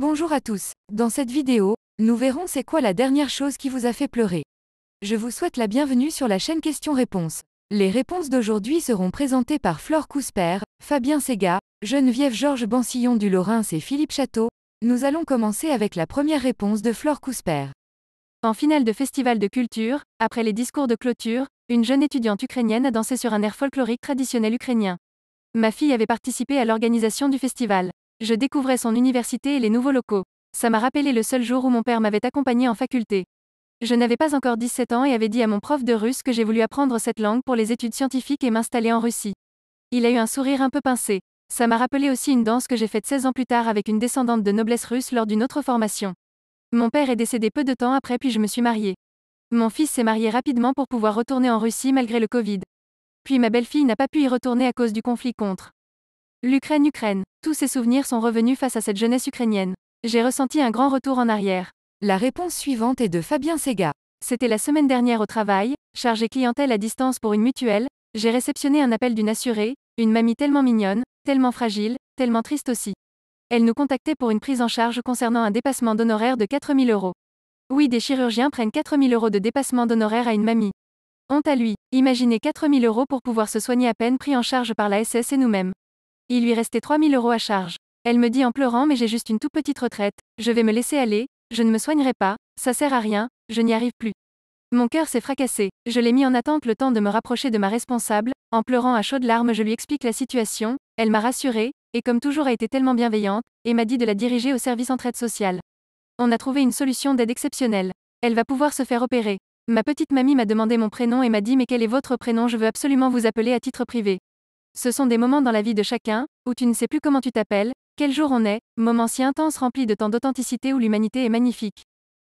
Bonjour à tous. Dans cette vidéo, nous verrons c'est quoi la dernière chose qui vous a fait pleurer. Je vous souhaite la bienvenue sur la chaîne Questions-Réponses. Les réponses d'aujourd'hui seront présentées par Flore Cousper, Fabien Séga, Geneviève Georges Bansillon du Lorrain et Philippe Château. Nous allons commencer avec la première réponse de Flore Cousper. En finale de festival de culture, après les discours de clôture, une jeune étudiante ukrainienne a dansé sur un air folklorique traditionnel ukrainien. Ma fille avait participé à l'organisation du festival. Je découvrais son université et les nouveaux locaux. Ça m'a rappelé le seul jour où mon père m'avait accompagné en faculté. Je n'avais pas encore 17 ans et avais dit à mon prof de russe que j'ai voulu apprendre cette langue pour les études scientifiques et m'installer en Russie. Il a eu un sourire un peu pincé. Ça m'a rappelé aussi une danse que j'ai faite 16 ans plus tard avec une descendante de noblesse russe lors d'une autre formation. Mon père est décédé peu de temps après puis je me suis mariée. Mon fils s'est marié rapidement pour pouvoir retourner en Russie malgré le Covid. Puis ma belle-fille n'a pas pu y retourner à cause du conflit contre l'Ukraine. Tous ces souvenirs sont revenus face à cette jeunesse ukrainienne. J'ai ressenti un grand retour en arrière. La réponse suivante est de Fabien Séga. C'était la semaine dernière au travail, chargé clientèle à distance pour une mutuelle, j'ai réceptionné un appel d'une assurée, une mamie tellement mignonne, tellement fragile, tellement triste aussi. Elle nous contactait pour une prise en charge concernant un dépassement d'honoraires de 4 000 euros. Oui, des chirurgiens prennent 4 000 euros de dépassement d'honoraires à une mamie. Honte à lui. Imaginez 4 000 euros pour pouvoir se soigner à peine pris en charge par la SS et nous-mêmes. Il lui restait 3 000 euros à charge. Elle me dit en pleurant mais j'ai juste une toute petite retraite, je vais me laisser aller, je ne me soignerai pas, ça sert à rien, je n'y arrive plus. Mon cœur s'est fracassé, je l'ai mis en attente le temps de me rapprocher de ma responsable, en pleurant à chaudes larmes je lui explique la situation, elle m'a rassurée, et comme toujours a été tellement bienveillante, et m'a dit de la diriger au service entraide sociale. On a trouvé une solution d'aide exceptionnelle. Elle va pouvoir se faire opérer. Ma petite mamie m'a demandé mon prénom et m'a dit mais quel est votre prénom, je veux absolument vous appeler à titre privé. Ce sont des moments dans la vie de chacun, où tu ne sais plus comment tu t'appelles, quel jour on est, moments si intenses remplis de tant d'authenticité où l'humanité est magnifique.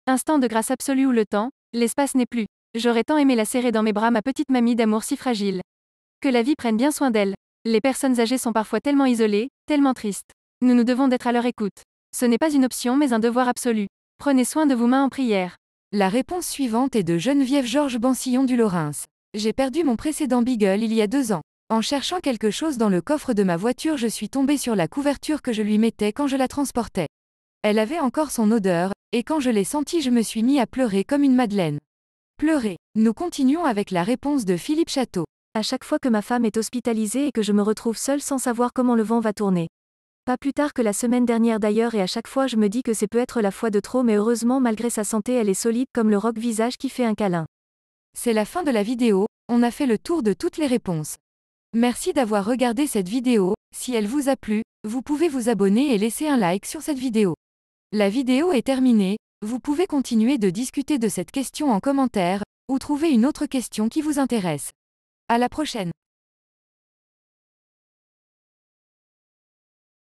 Instant de grâce absolue où le temps, l'espace n'est plus. J'aurais tant aimé la serrer dans mes bras ma petite mamie d'amour si fragile. Que la vie prenne bien soin d'elle. Les personnes âgées sont parfois tellement isolées, tellement tristes. Nous nous devons d'être à leur écoute. Ce n'est pas une option mais un devoir absolu. Prenez soin de vos mains en prière. La réponse suivante est de Geneviève Georges Bansillon du Lorrain. J'ai perdu mon précédent Beagle il y a 2 ans. En cherchant quelque chose dans le coffre de ma voiture, je suis tombée sur la couverture que je lui mettais quand je la transportais. Elle avait encore son odeur, et quand je l'ai sentie, je me suis mis à pleurer comme une madeleine. Pleurer. Nous continuons avec la réponse de Philippe Château. À chaque fois que ma femme est hospitalisée et que je me retrouve seule sans savoir comment le vent va tourner. Pas plus tard que la semaine dernière d'ailleurs et à chaque fois je me dis que c'est peut-être la fois de trop mais heureusement malgré sa santé elle est solide comme le roc visage qui fait un câlin. C'est la fin de la vidéo, on a fait le tour de toutes les réponses. Merci d'avoir regardé cette vidéo, si elle vous a plu, vous pouvez vous abonner et laisser un like sur cette vidéo. La vidéo est terminée, vous pouvez continuer de discuter de cette question en commentaire, ou trouver une autre question qui vous intéresse. À la prochaine.